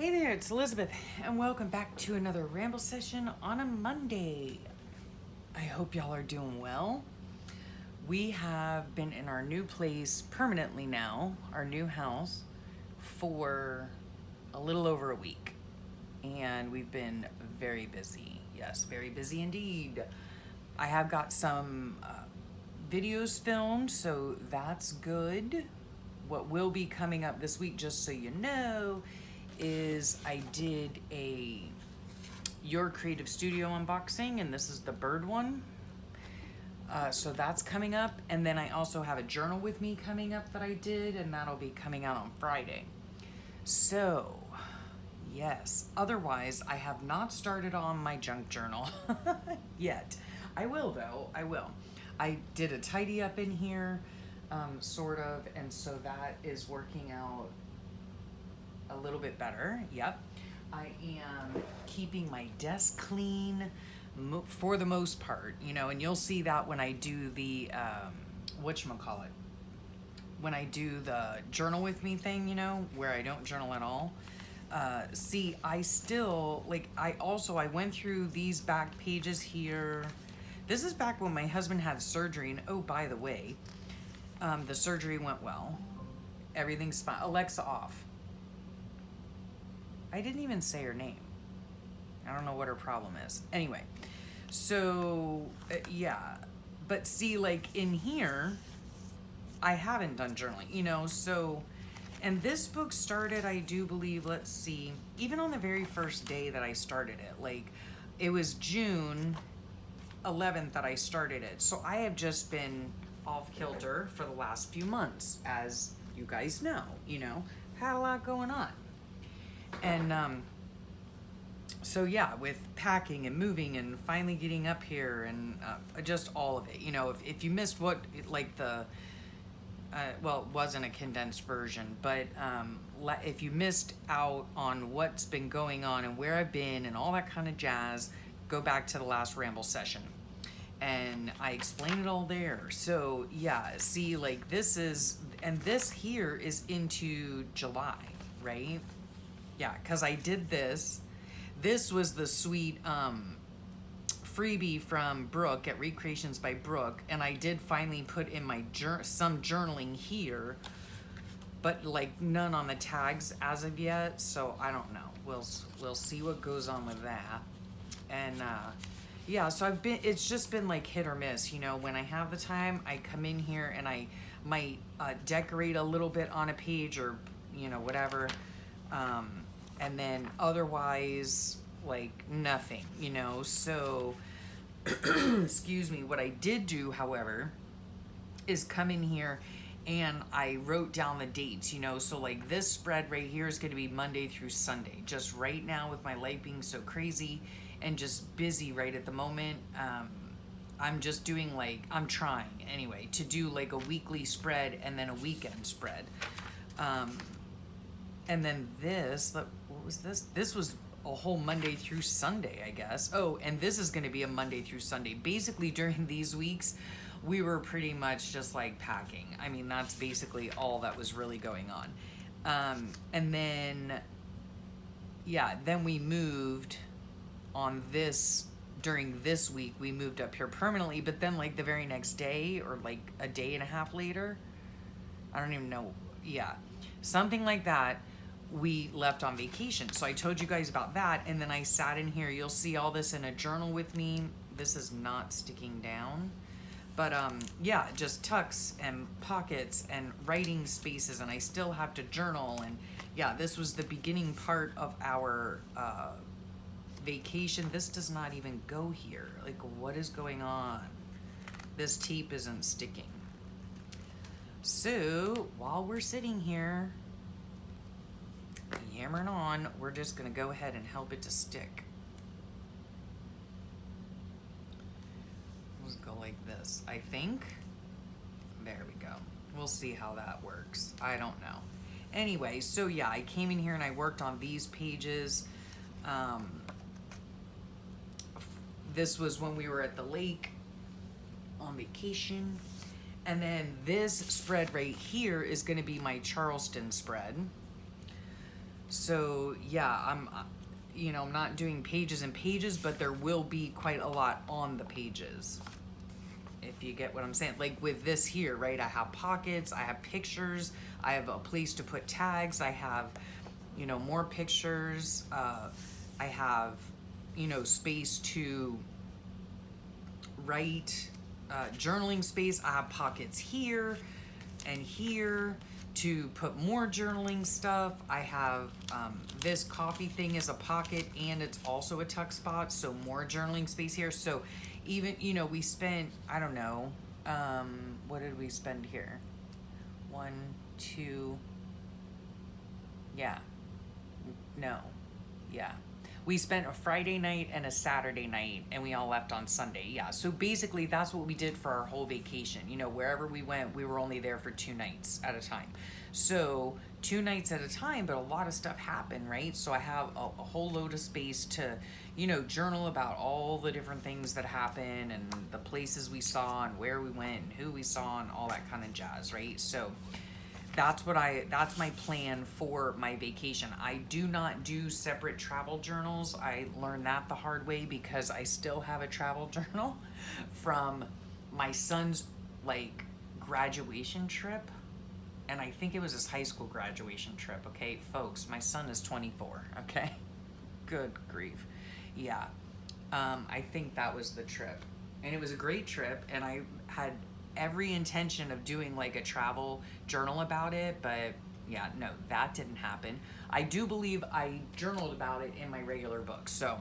Hey there, it's Elizabeth, and welcome back to another Ramble session on a Monday. I hope y'all are doing well. We have been in our new place permanently now, our new house, for a little over a week. And we've been very busy. Yes, very busy indeed. I have got some videos filmed, so that's good. What will be coming up this week, just so you know, is I did a Your Creative Studio unboxing, and this is the bird one. So that's coming up, and then I also have a journal with me coming up that I did, and that'll be coming out on Friday. So, yes. Otherwise, I have not started on my junk journal yet. I will, though. I will. I did a tidy up in here, sort of, and so that is working out a little bit better. Yep. I am keeping my desk clean for the most part, and you'll see that when I do the, whatchamacallit, when I do the journal with me thing, where I don't journal at all. See, I still, I went through these back pages here. This is back when my husband had surgery, and oh, by the way, the surgery went well. Everything's fine. Alexa, off. I didn't even say her name. I don't know what her problem is. Anyway, so yeah. But see, in here, I haven't done journaling, so, and this book started, I do believe, let's see, even on the very first day that I started it, it was June 11th that I started it. So I have just been off kilter for the last few months, as you guys know, had a lot going on. And so yeah, with packing and moving and finally getting up here and just all of it, if you missed what, well, it wasn't a condensed version, but if you missed out on what's been going on and where I've been and all that kind of jazz, go back to the last Ramble session. And I explain it all there. So yeah, see, this is, and this here is into July, right? Yeah, because I did this. This was the sweet freebie from Brooke at Recreations by Brooke, and I did finally put in my some journaling here, but none on the tags as of yet. So I don't know. We'll see what goes on with that. And yeah, so it's just been hit or miss. When I have the time, I come in here and I might decorate a little bit on a page or whatever. And then otherwise, nothing, so, excuse me, what I did do, however, is come in here and I wrote down the dates, so this spread right here is going to be Monday through Sunday. Just right now with my life being so crazy and just busy right at the moment, I'm just doing I'm trying anyway to do a weekly spread and then a weekend spread. And then this, what was this? This was a whole Monday through Sunday, I guess. Oh, and this is going to be a Monday through Sunday. Basically, during these weeks, we were pretty much just packing. I mean, that's basically all that was really going on. And then, yeah, then we moved on this, during this week, we moved up here permanently, but then the very next day or a day and a half later, I don't even know, yeah, something like that, we left on vacation. So I told you guys about that, and then I sat in here. You'll see all this in a journal with me. This is not sticking down, but yeah, just tucks and pockets and writing spaces, and I still have to journal. And yeah, this was the beginning part of our vacation. This does not even go here. What is going on? This tape isn't sticking. So while we're sitting here yammering on, we're just gonna go ahead and help it to stick. Let's go like this, I think. There we go. We'll see how that works. I don't know. Anyway, so yeah, I came in here and I worked on these pages. This was when we were at the lake on vacation. And then this spread right here is going to be my Charleston spread. So yeah, I'm not doing pages and pages, but there will be quite a lot on the pages. If you get what I'm saying. Like with this here, right? I have pockets, I have pictures, I have a place to put tags, I have, more pictures, I have, space to write, journaling space. I have pockets here and here to put more journaling stuff. I have this coffee thing is a pocket and it's also a tuck spot, so more journaling space here. So even, we spent, I don't know, what did we spend here? One, two, yeah, no, yeah. We spent a Friday night and a Saturday night, and we all left on Sunday. Yeah, so basically that's what we did for our whole vacation. Wherever we went, we were only there for 2 nights at a time. So 2 nights at a time, but a lot of stuff happened, right? So I have a whole load of space to, journal about all the different things that happened and the places we saw and where we went and who we saw and all that kind of jazz, right? So that's my plan for my vacation. I do not do separate travel journals. I learned that the hard way because I still have a travel journal from my son's like graduation trip. And I think it was his high school graduation trip. Okay, folks, my son is 24. Okay, good grief. Yeah, I think that was the trip. And it was a great trip. And I had every intention of doing like a travel journal about it, but yeah, no, that didn't happen. I do believe I journaled about it in my regular book. So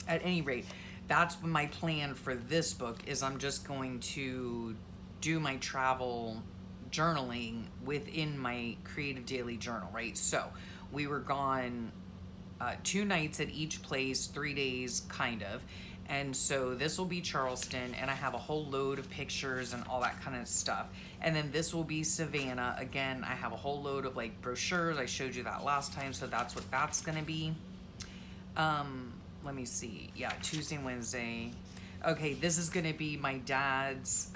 at any rate, that's my plan for this book is I'm just going to do my travel journaling within my creative daily journal, right? So we were gone 2 nights at each place, 3 days kind of. And so this will be Charleston, and I have a whole load of pictures and all that kind of stuff. And then this will be Savannah. Again, I have a whole load of like brochures. I showed you that last time, so that's what that's gonna be. Let me see. Yeah, Tuesday and Wednesday. Okay, this is gonna be my dad's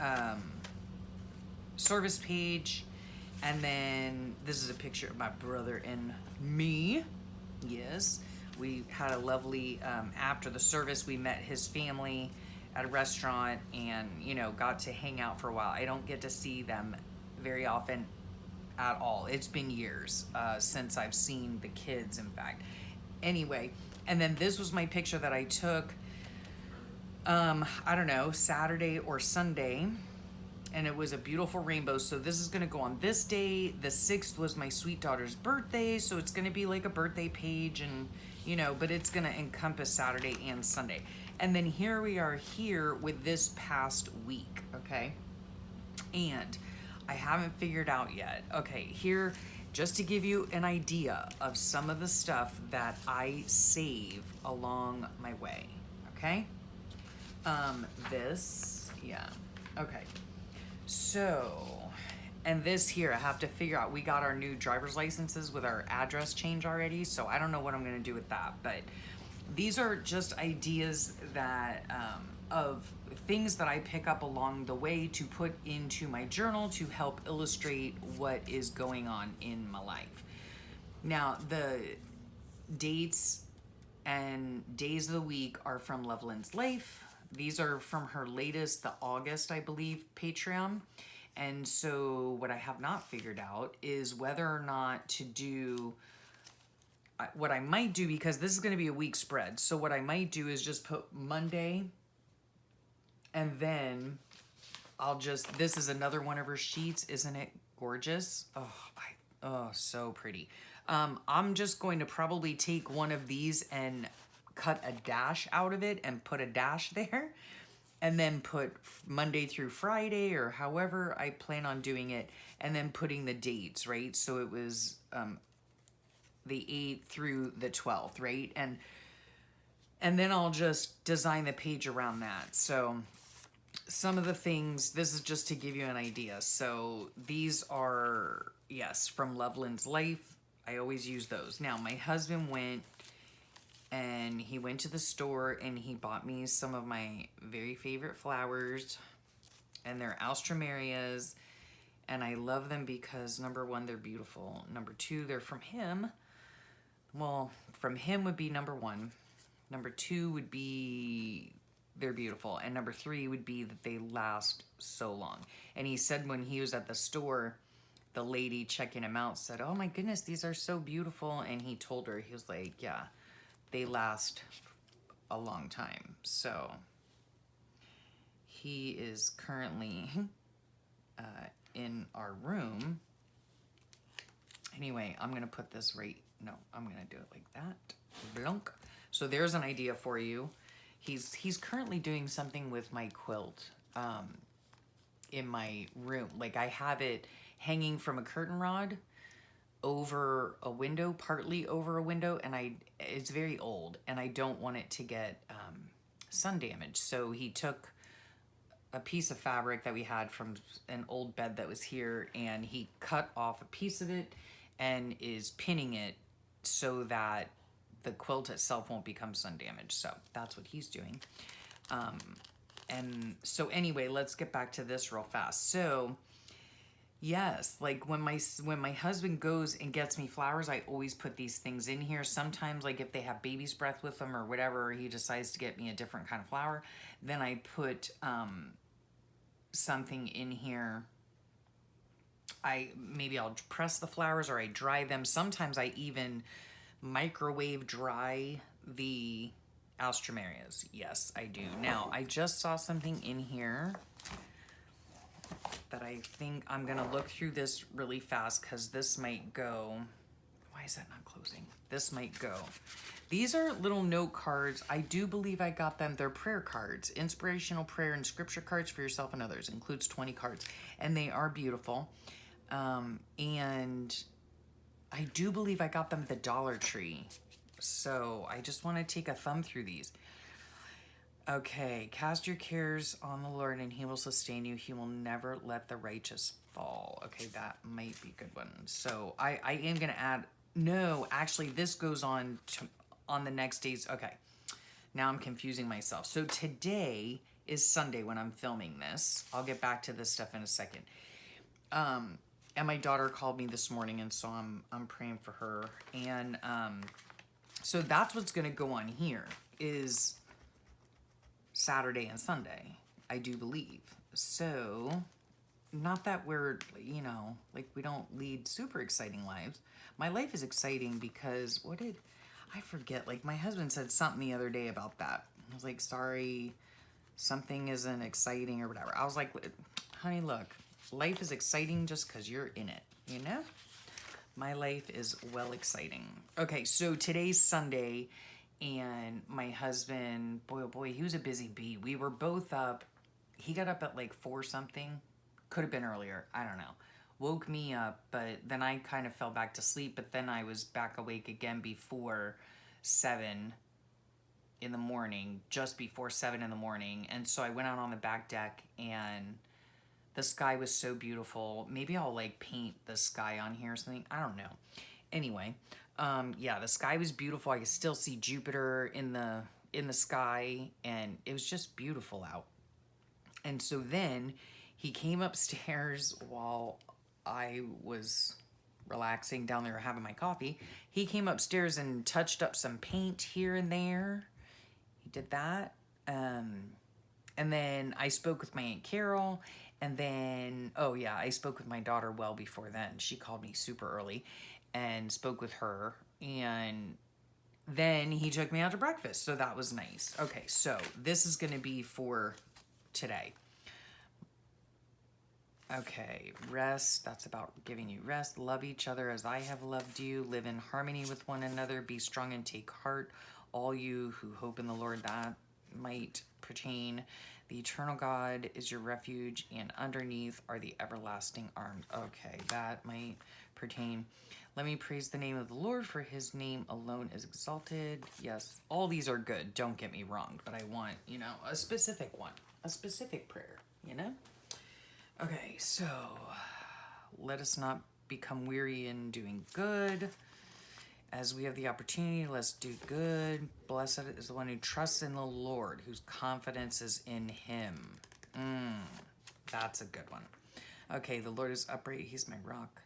service page. And then this is a picture of my brother and me. Yes. We had a lovely, after the service, we met his family at a restaurant and, got to hang out for a while. I don't get to see them very often at all. It's been years since I've seen the kids, in fact. Anyway, and then this was my picture that I took, I don't know, Saturday or Sunday. And it was a beautiful rainbow. So this is going to go on this day. The 6th was my sweet daughter's birthday. So it's going to be like a birthday page and, but it's going to encompass Saturday and Sunday. And then here we are here with this past week. Okay. And I haven't figured out yet. Okay. Here, just to give you an idea of some of the stuff that I save along my way. Okay. Yeah. Okay. So, and this here, I have to figure out, we got our new driver's licenses with our address change already, so I don't know what I'm going to do with that, but these are just ideas that, of things that I pick up along the way to put into my journal to help illustrate what is going on in my life. Now, the dates and days of the week are from Loveland's Life. These are from her latest, the August, I believe, Patreon. And so what I have not figured out is whether or not to do, what I might do, because this is going to be a week spread. So what I might do is just put Monday, and then I'll just, this is another one of her sheets. Isn't it gorgeous? Oh, so pretty. I'm just going to probably take one of these and cut a dash out of it and put a dash there, and then put Monday through Friday or however I plan on doing it, and then putting the dates, right? So it was the 8th through the 12th, right? And then I'll just design the page around that. So some of the things, this is just to give you an idea. So these are, yes, from Loveland's Life. I always use those. Now, my husband went and he went to the store and he bought me some of my very favorite flowers, and they're alstromerias, and I love them because number one, they're beautiful. Number two, they're from him. Well, from him would be number one. Number two would be they're beautiful. And number three would be that they last so long. And he said when he was at the store, the lady checking him out said, "Oh my goodness, these are so beautiful." And he told her, he was like, "Yeah, they last a long time." So he is currently in our room. Anyway, I'm going to put this right. No, I'm going to do it like that. Blunk. So there's an idea for you. He's currently doing something with my quilt in my room. Like I have it hanging from a curtain rod over a window, partly over a window, and it's very old, and I don't want it to get sun damage. So he took a piece of fabric that we had from an old bed that was here, and he cut off a piece of it and is pinning it so that the quilt itself won't become sun damaged. So that's what he's doing. And so anyway, let's get back to this real fast. So yes, like when my husband goes and gets me flowers, I always put these things in here. Sometimes, like if they have baby's breath with them or whatever, he decides to get me a different kind of flower, then I put something in here. Maybe I'll press the flowers or I dry them. Sometimes I even microwave dry the alströmerias. Yes, I do. Now, I just saw something in here that I think I'm going to look through this really fast because this might go. Why is that not closing? This might go. These are little note cards. I do believe I got them. They're prayer cards. Inspirational prayer and scripture cards for yourself and others. Includes 20 cards. And they are beautiful. And I do believe I got them at the Dollar Tree. So I just want to take a thumb through these. Okay, cast your cares on the Lord and he will sustain you. He will never let the righteous fall. Okay, that might be a good one. So I am going to add, no, actually this goes on the next days. Okay, now I'm confusing myself. So today is Sunday when I'm filming this. I'll get back to this stuff in a second. And my daughter called me this morning, and so I'm praying for her. And so that's what's going to go on here is Saturday and Sunday, I do believe. So not that we're, like we don't lead super exciting lives. My life is exciting because I forget, like my husband said something the other day about that. I was like, sorry, something isn't exciting or whatever. I was like, honey, look, life is exciting just because you're in it, you know? My life is well exciting. Okay, so today's Sunday, and my husband, boy, oh boy, he was a busy bee. We were both up. He got up at like 4 something. Could have been earlier. I don't know. Woke me up, but then I kind of fell back to sleep. But then I was back awake again before 7 in the morning, just before 7 in the morning. And so I went out on the back deck, and the sky was so beautiful. Maybe I'll like paint the sky on here or something. I don't know. Anyway, yeah, the sky was beautiful. I could still see Jupiter in the sky, and it was just beautiful out. And so then he came upstairs while I was relaxing down there having my coffee. He came upstairs and touched up some paint here and there. He did that. And then I spoke with my Aunt Carol. And then, oh yeah, I spoke with my daughter well before then. She called me super early and spoke with her. And then he took me out to breakfast. So that was nice. Okay, so this is going to be for today. Okay, rest. That's about giving you rest. Love each other as I have loved you. Live in harmony with one another. Be strong and take heart. All you who hope in the Lord, that might pertain. The eternal God is your refuge, and underneath are the everlasting arms. Okay, that might pertain. Let me praise the name of the Lord, for his name alone is exalted. Yes, all these are good. Don't get me wrong, but I want, a specific one, a specific prayer, Okay, so let us not become weary in doing good. As we have the opportunity, let's do good. Blessed is the one who trusts in the Lord, whose confidence is in him. That's a good one. Okay, the Lord is upright. He's my rock.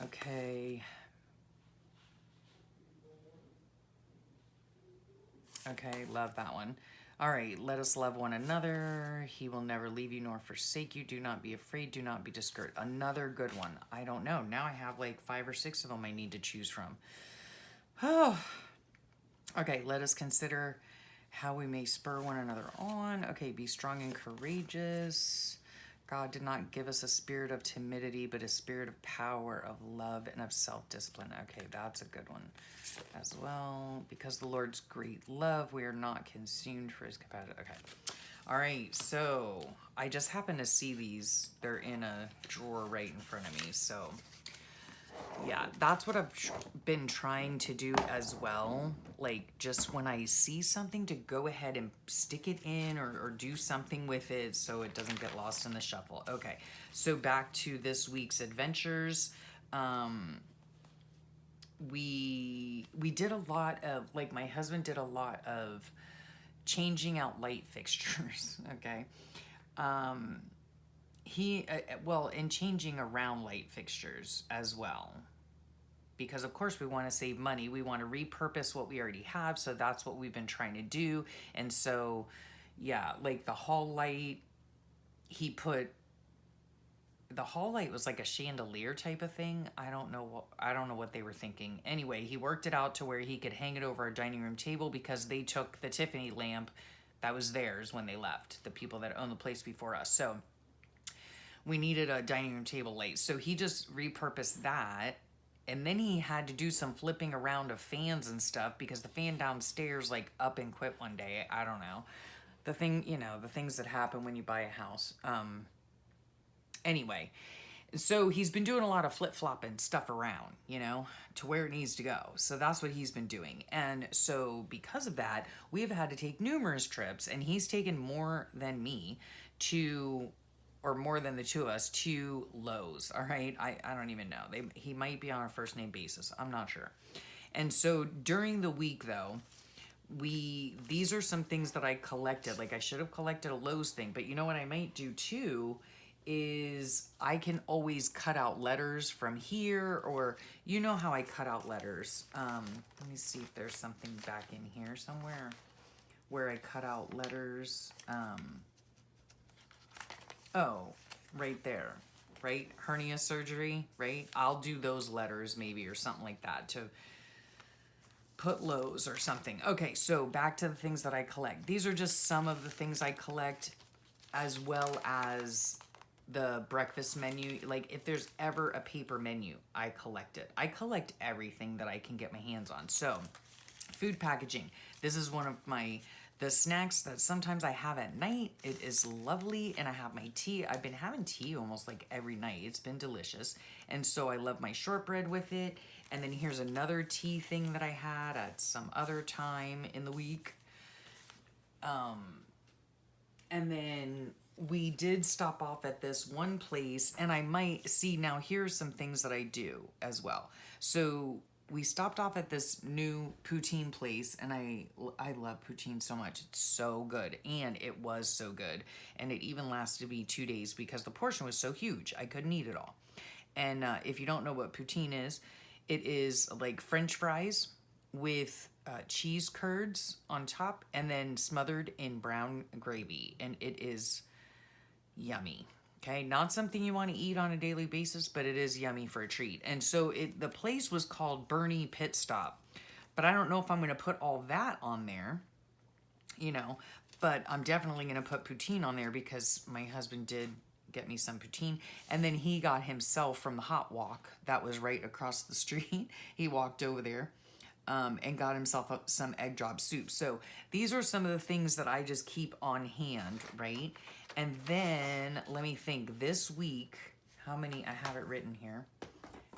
Okay. Okay, love that one. All right, let us love one another. He will never leave you nor forsake you. Do not be afraid. Do not be discouraged. Another good one. I don't know. Now I have like 5 or 6 of them I need to choose from. Oh, okay, let us consider how we may spur one another on. Okay, be strong and courageous. God did not give us a spirit of timidity, but a spirit of power, of love, and of self-discipline. Okay, that's a good one as well. Because the Lord's great love, we are not consumed for his compassion. Okay. All right, so I just happened to see these. They're in a drawer right in front of me, so yeah, that's what I've been trying to do as well. Like, just when I see something, to go ahead and stick it in or do something with it so it doesn't get lost in the shuffle. Okay, so back to this week's adventures. We did a lot of, like, my husband did a lot of changing out light fixtures. Okay. Well, and changing around light fixtures as well, because of course we want to save money. We want to repurpose what we already have, so that's what we've been trying to do. And so yeah, like the hall light, he put the hall light was like a chandelier type of thing. I don't know what they were thinking. Anyway, he worked it out to where he could hang it over our dining room table, because they took the Tiffany lamp that was theirs when they left, the people that owned the place before us. So we needed a dining room table light. So he just repurposed that. And then he had to do some flipping around of fans and stuff, because the fan downstairs like up and quit one day. I don't know. The thing, the things that happen when you buy a house. Anyway, so he's been doing a lot of flip-flopping stuff around, to where it needs to go. So that's what he's been doing. And so because of that, we've had to take numerous trips, and he's taken more than me or more than the two of us, to Lowe's. All right. I don't even know. He might be on a first name basis. I'm not sure. And so during the week though, these are some things that I collected. Like, I should have collected a Lowe's thing, but you know what I might do too is I can always cut out letters from here, or you know how I cut out letters. Let me see if there's something back in here somewhere where I cut out letters. Oh, right there, right? Hernia surgery, right? I'll do those letters maybe, or something like that, to put Lowe's or something. Okay, so back to the things that I collect. These are just some of the things I collect, as well as the breakfast menu. Like, if there's ever a paper menu, I collect it. I collect everything that I can get my hands on. So, food packaging. This is one of the snacks that sometimes I have at night. It is lovely, and I have my tea. I've been having tea almost like every night. It's been delicious, and so I love my shortbread with it. And then here's another tea thing that I had at some other time in the week. And then we did stop off at this one place, and I might see, now here's some things that I do as well. So we stopped off at this new poutine place, and I love poutine so much. It's so good, and it was so good. And it even lasted me 2 days because the portion was so huge. I couldn't eat it all. And if you don't know what poutine is, it is like French fries with cheese curds on top, and then smothered in brown gravy. And it is yummy. Okay, not something you want to eat on a daily basis, but it is yummy for a treat. And so the place was called Bernie Pit Stop. But I don't know if I'm going to put all that on there, but I'm definitely going to put poutine on there, because my husband did get me some poutine. And then he got himself from the Hot Walk that was right across the street. He walked over there and got himself some egg drop soup. So these are some of the things that I just keep on hand, right? And then let me think, this week, I have it written here.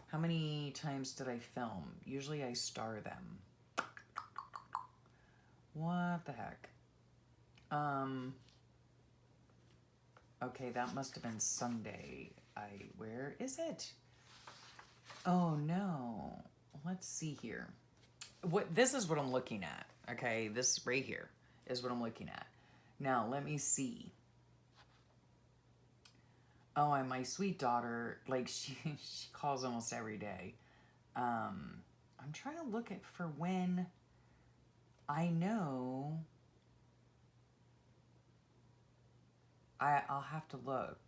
How many times did I film? Usually I star them. What the heck? Okay, that must have been Sunday. Where is it? Oh no. Let's see here. This is what I'm looking at. Okay, this right here is what I'm looking at. Now, let me see. Oh, and my sweet daughter, like, she calls almost every day. I'm trying to look for when I know I'll have to look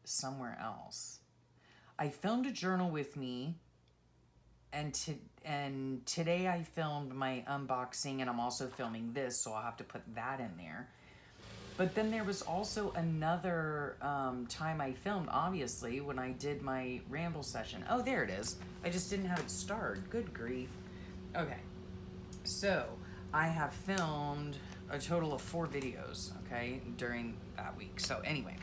somewhere else. I filmed a journal with me, and today I filmed my unboxing, and I'm also filming this, so I'll have to put that in there. But then there was also another time I filmed, obviously, when I did my ramble session. Oh, there it is. I just didn't have it starred. Good grief. Okay. So I have filmed a total of 4 videos, okay, during that week. So anyway,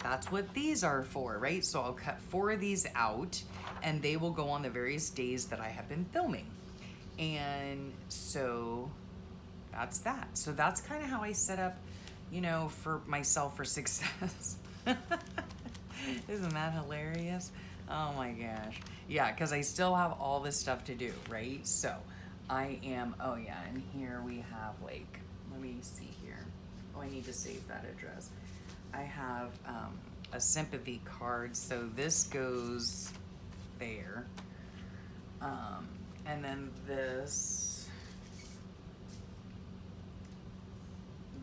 that's what these are for, right? So I'll cut 4 of these out, and they will go on the various days that I have been filming. And so that's that. So that's kind of how I set up, you know, for myself for success. Isn't that hilarious? Oh my gosh. Yeah, because I still have all this stuff to do, right? So I am, oh yeah, and here we have like, let me see here. Oh, I need to save that address. I have a sympathy card, so this goes there. And then this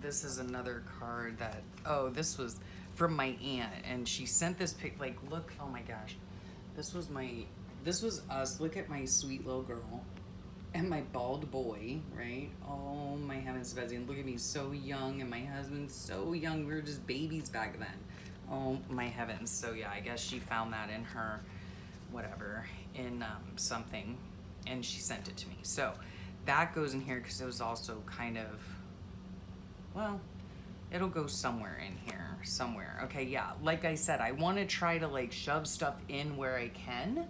is another card that, oh, this was from my aunt, and she sent this pic, like, look, oh my gosh. This was us, look at my sweet little girl. And my bald boy, right? Oh my heavens, Betsy, and look at me, so young, and my husband so young. We were just babies back then. Oh my heavens. So yeah, I guess she found that in her, whatever, in something, and she sent it to me. So that goes in here because it was also kind of, well, it'll go somewhere in here, somewhere. Okay, yeah, like I said, I want to try to like shove stuff in where I can.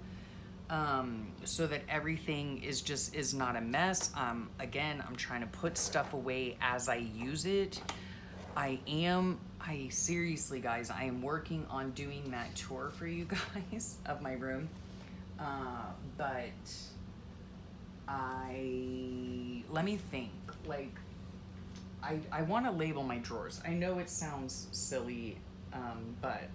So that everything is not a mess. Again, I'm trying to put stuff away as I use it. I seriously, guys, I am working on doing that tour for you guys of my room. But let me think, like, I want to label my drawers. I know it sounds silly, but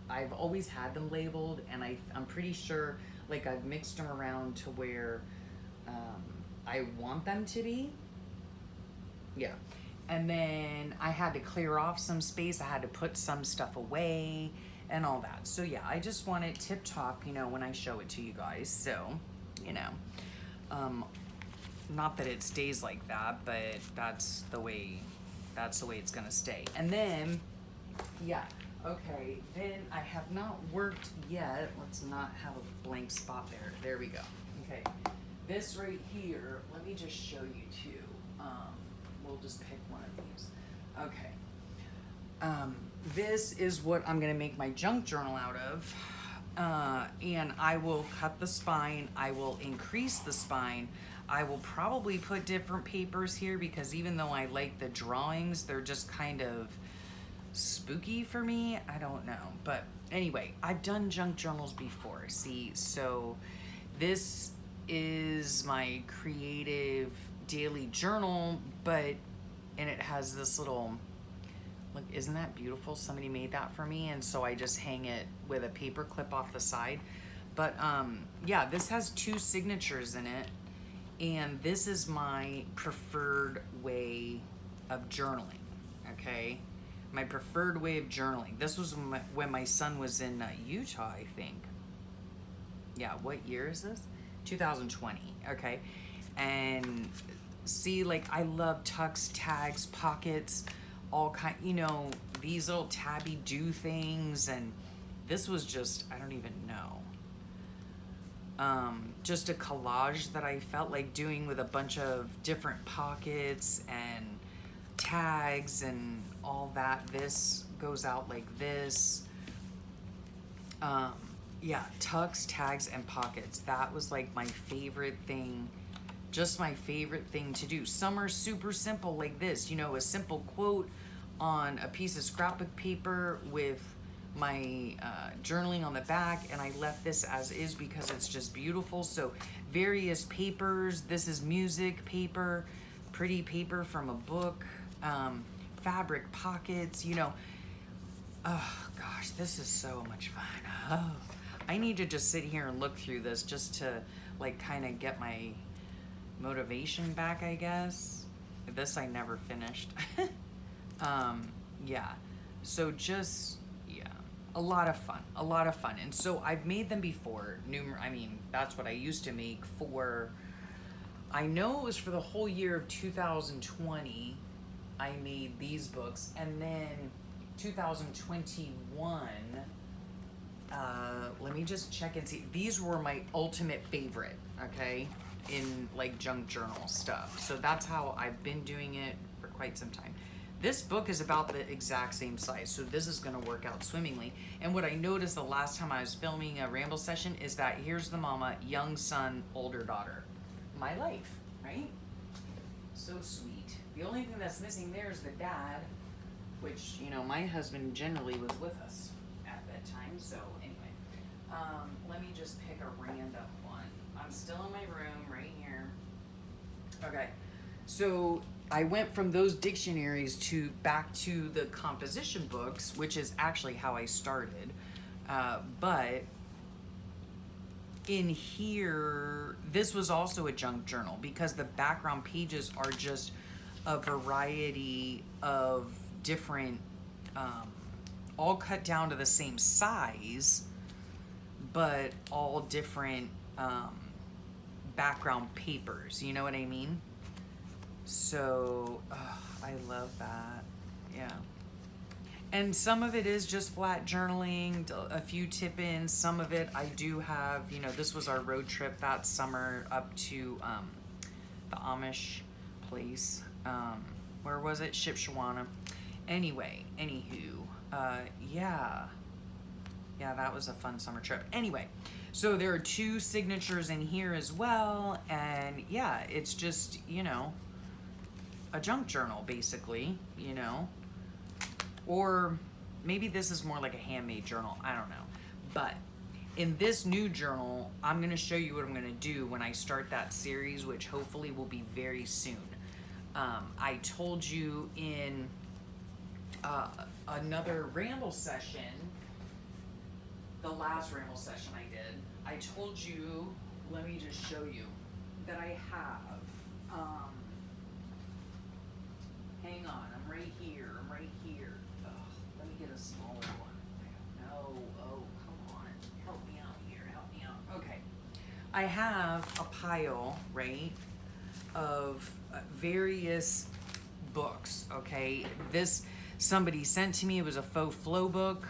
I've always had them labeled, and I'm pretty sure, like, I've mixed them around to where I want them to be. Yeah. And then I had to clear off some space. I had to put some stuff away and all that. So yeah, I just want it tip top, you know, when I show it to you guys. So, you know, not that it stays like that, but that's the way it's gonna stay. And then, yeah. Okay, then I have not worked yet. Let's not have a blank spot there. There we go. Okay, this right here, let me just show you two. We'll just pick one of these. Okay. This is what I'm gonna make my junk journal out of. And I will cut the spine. I will increase the spine. I will probably put different papers here because even though I like the drawings, they're just kind of spooky for me. I don't know, but anyway, I've done junk journals before. See, so this is my creative daily journal, and it has this little, look, isn't that beautiful? Somebody made that for me, and so I just hang it with a paper clip off the side. But yeah, this has 2 signatures in it, and this is my preferred way of journaling. Okay, my preferred way of journaling. This was when my son was in Utah, I think. Yeah, what year is this? 2020, okay? And see, like, I love tucks, tags, pockets, all kind, you know, these little tabby do things, and this was just, I don't even know. Just a collage that I felt like doing with a bunch of different pockets and tags and all that. This goes out like this. Yeah, tucks, tags, and pockets. That was like my favorite thing, just my favorite thing to do. Some are super simple like this, you know, a simple quote on a piece of scrapbook paper with my journaling on the back, and I left this as is because it's just beautiful. So various papers. This is music paper, pretty paper from a book, fabric pockets, you know. Oh gosh, this is so much fun. Oh, I need to just sit here and look through this just to like kind of get my motivation back, I guess. This I never finished. Yeah. So just, yeah, a lot of fun, a lot of fun. And so I've made them before. I mean, that's what I used to make for, I know it was for the whole year of 2020. I made these books, and then 2021, let me just check and see. These were my ultimate favorite, okay, in like junk journal stuff. So that's how I've been doing it for quite some time. This book is about the exact same size, so this is going to work out swimmingly. And what I noticed the last time I was filming a ramble session is that here's the mama, young son, older daughter. My life, right? So sweet. The only thing that's missing there is the dad, which, you know, my husband generally was with us at that time. So anyway, let me just pick a random one. I'm still in my room right here. Okay, so I went from those dictionaries to back to the composition books, which is actually how I started. But in here, this was also a junk journal because the background pages are just a variety of different, all cut down to the same size, but all different background papers. You know what I mean? So, I love that. Yeah. And some of it is just flat journaling, a few tip-ins. Some of it I do have, you know, this was our road trip that summer up to the Amish place. Where was it? Shipshawana. Anyway, anywho, yeah. Yeah, that was a fun summer trip. Anyway, so there are 2 signatures in here as well. And yeah, it's just, you know, a junk journal, basically, you know. Or maybe this is more like a handmade journal. I don't know. But in this new journal, I'm going to show you what I'm going to do when I start that series, which hopefully will be very soon. I told you in another ramble session, the last ramble session I did, I told you, let me just show you, that I have, hang on, I'm right here. Ugh, let me get a smaller one. I don't know. Oh, come on. Help me out here. Okay. I have a pile, right, of various books, okay? This somebody sent to me. It was a faux flow book.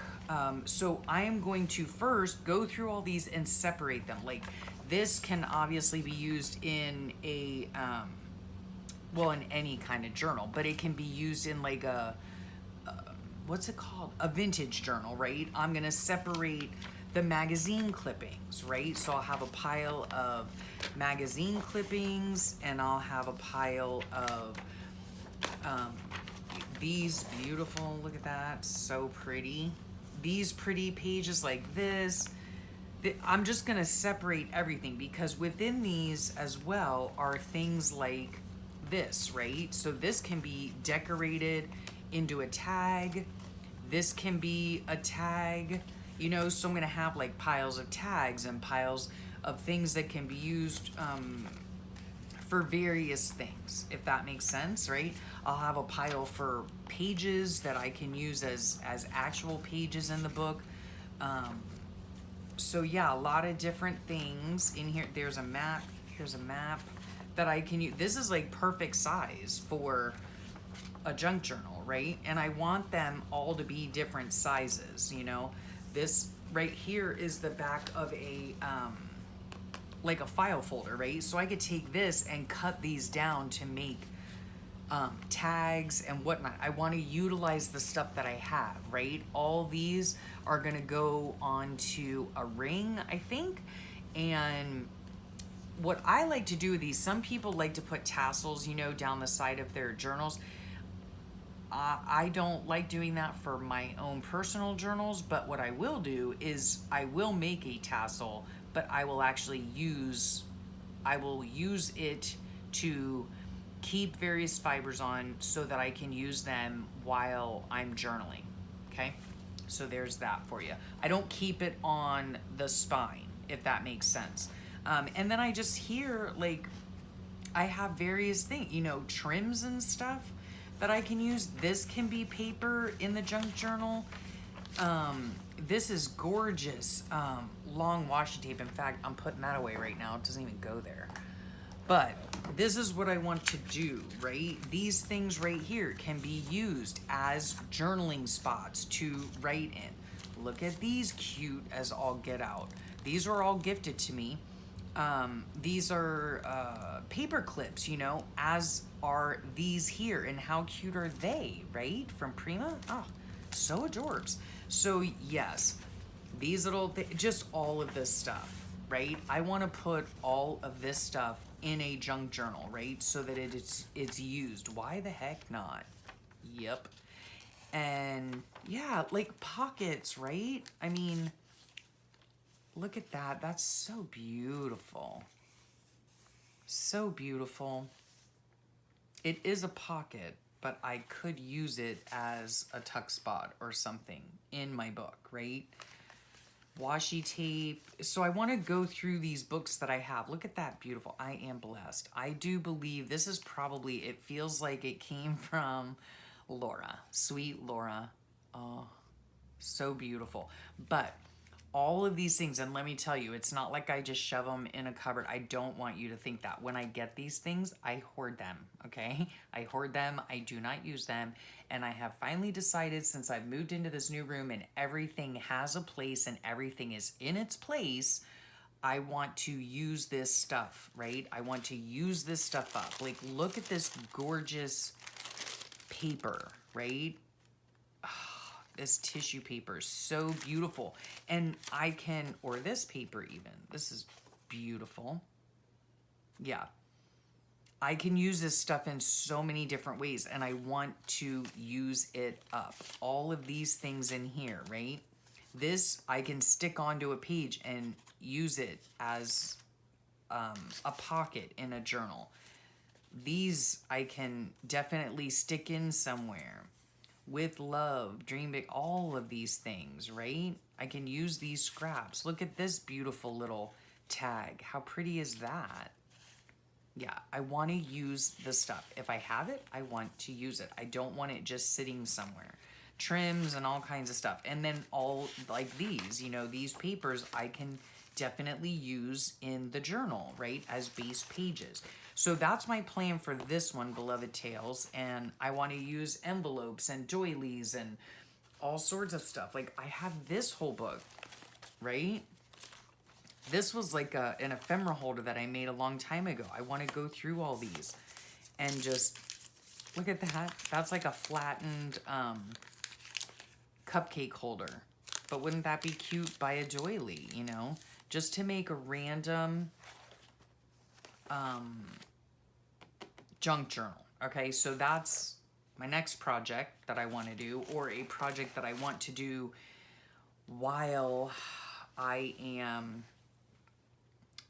So I am going to first go through all these and separate them. Like, this can obviously be used in a, well, in any kind of journal, but it can be used in like a what's it called? A vintage journal, right? I'm gonna separate the magazine clippings, right? So I'll have a pile of magazine clippings, and I'll have a pile of these beautiful, look at that, so pretty. These pretty pages like this. I'm just gonna separate everything because within these as well are things like this, right? So this can be decorated into a tag. This can be a tag, you know, so I'm gonna have like piles of tags and piles of things that can be used for various things, if that makes sense, right? I'll have a pile for pages that I can use as actual pages in the book. So yeah, a lot of different things in here. There's a map, here's a map that I can use. This is like perfect size for a junk journal, right? And I want them all to be different sizes, you know? This right here is the back of a, like a file folder, right? So I could take this and cut these down to make tags and whatnot. I want to utilize the stuff that I have, right? All these are gonna go onto a ring, I think. And what I like to do with these, some people like to put tassels, you know, down the side of their journals. I don't like doing that for my own personal journals, but what I will do is I will make a tassel, but I will actually use it to keep various fibers on so that I can use them while I'm journaling, okay? So there's that for you. I don't keep it on the spine, if that makes sense. And then I just here, like, I have various things, you know, trims and stuff that I can use. This can be paper in the junk journal. This is gorgeous long washi tape. In fact, I'm putting that away right now. It doesn't even go there. But this is what I want to do, right? These things right here can be used as journaling spots to write in. Look at these cute as all get out. These are all gifted to me. These are paper clips, you know, as are these here. And how cute are they, right? From Prima? Oh, so adorbs. So yes, these little, just all of this stuff, right? I want to put all of this stuff in a junk journal, right? So that it's used. Why the heck not? Yep. And yeah, like pockets, right? I mean, look at that. That's so beautiful. So beautiful. It is a pocket, but I could use it as a tuck spot or something in my book, right? Washi tape. So I want to go through these books that I have. Look at that, beautiful. I am blessed. I do believe this is probably, it feels like it came from Laura, sweet Laura. Oh, so beautiful. But all of these things, and let me tell you, it's not like I just shove them in a cupboard. I don't want you to think that. When I get these things, I hoard them, okay? I hoard them, I do not use them, and I have finally decided, since I've moved into this new room and everything has a place and everything is in its place, I want to use this stuff, right? I want to use this stuff up. Like, look at this gorgeous paper, right? This tissue paper is so beautiful. And I can, or this paper even, this is beautiful. Yeah. I can use this stuff in so many different ways, and I want to use it up. All of these things in here, right? This I can stick onto a page and use it as a pocket in a journal. These I can definitely stick in somewhere. With love, dream big, all of these things, right? I can use these scraps. Look at this beautiful little tag. How pretty is that? Yeah, I want to use the stuff. If I have it, I want to use it. I don't want it just sitting somewhere. Trims and all kinds of stuff. And then all like these, you know, these papers I can definitely use in the journal, right? As base pages. So that's my plan for this one, Beloved Tales. And I want to use envelopes and doilies and all sorts of stuff. Like I have this whole book, right? This was like an ephemera holder that I made a long time ago. I want to go through all these and just look at that. That's like a flattened cupcake holder. But wouldn't that be cute by a doily, you know? Just to make a random junk journal. Okay, so that's my next project that I want to do, or a project that I want to do while I am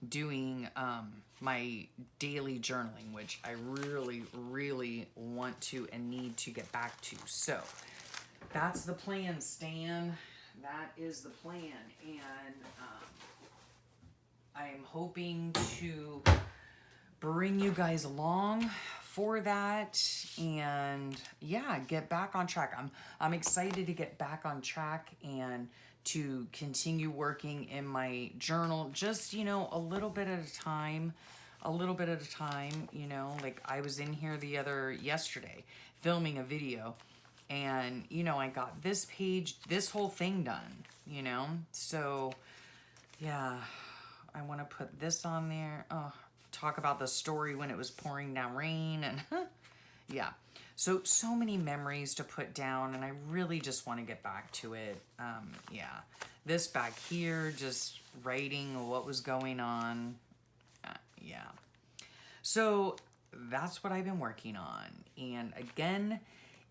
doing my daily journaling, which I really, really want to and need to get back to. So that's the plan, Stan. That is the plan. And I'm hoping to bring you guys along for that, and yeah, get back on track. I'm excited to get back on track and to continue working in my journal, just, you know, a little bit at a time, you know. Like I was in here yesterday filming a video, and you know, I got this page, this whole thing done, you know. So yeah, I want to put this on there. Oh, talk about the story when it was pouring down rain, and yeah. So many memories to put down, and I really just want to get back to it. Yeah, this back here, just writing what was going on. Yeah. So that's what I've been working on. And again,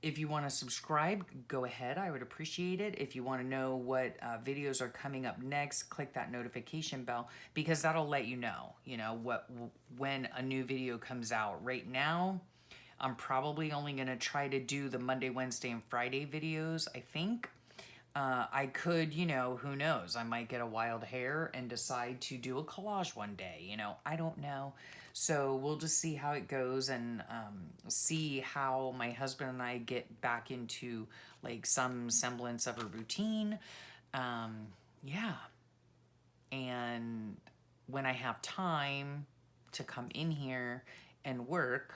if you want to subscribe, go ahead. I would appreciate it. If you want to know what videos are coming up next, click that notification bell, because that'll let you know, when a new video comes out. Right now, I'm probably only going to try to do the Monday, Wednesday, and Friday videos, I think. I could, who knows? I might get a wild hair and decide to do a collage one day. I don't know. So we'll just see how it goes and see how my husband and I get back into like some semblance of a routine. Yeah. And when I have time to come in here and work,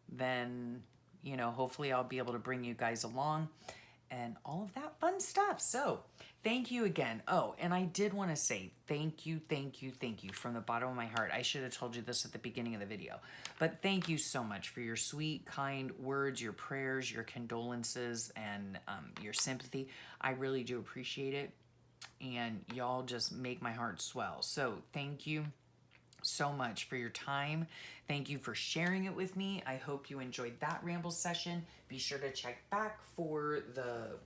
then, hopefully I'll be able to bring you guys along and all of that fun stuff. So thank you again. Oh, and I did want to say thank you from the bottom of my heart. I should have told you this at the beginning of the video, but thank you so much for your sweet, kind words, your prayers, your condolences, and your sympathy. I really do appreciate it. And y'all just make my heart swell. So thank you so much for your time. Thank you for sharing it with me. I hope you enjoyed that ramble session. Be sure to check back for the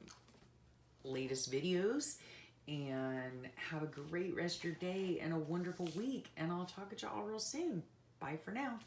latest videos and have a great rest of your day and a wonderful week. And I'll talk to y'all real soon. Bye for now.